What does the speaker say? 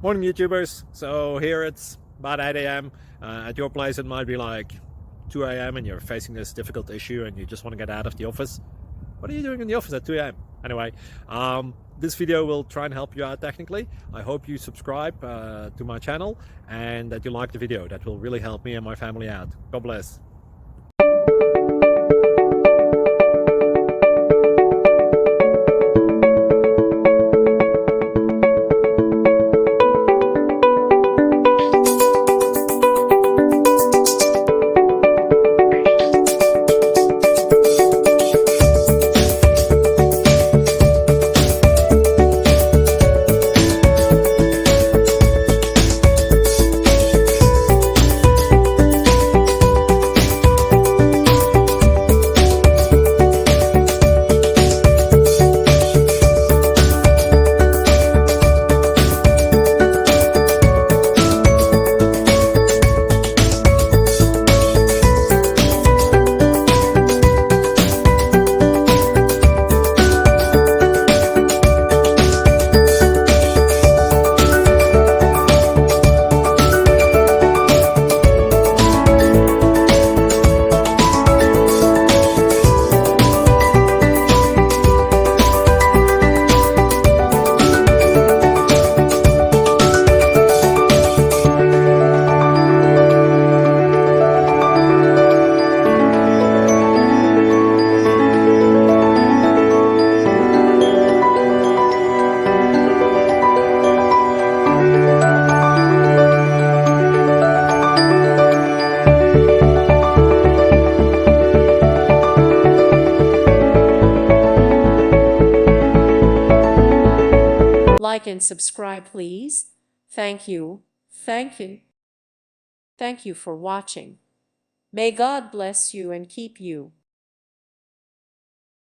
Morning YouTubers. So here it's about 8 a.m. At your place it might be like 2 a.m. and you're facing this difficult issue and you just want to get out of the office. What are you doing in the office at 2 a.m.? Anyway, this video will try and help you out technically. I hope you subscribe to my channel and that you like the video. That will really help me and my family out. God bless. Like and subscribe, please. Thank you. Thank you. Thank you for watching. May God bless you and keep you.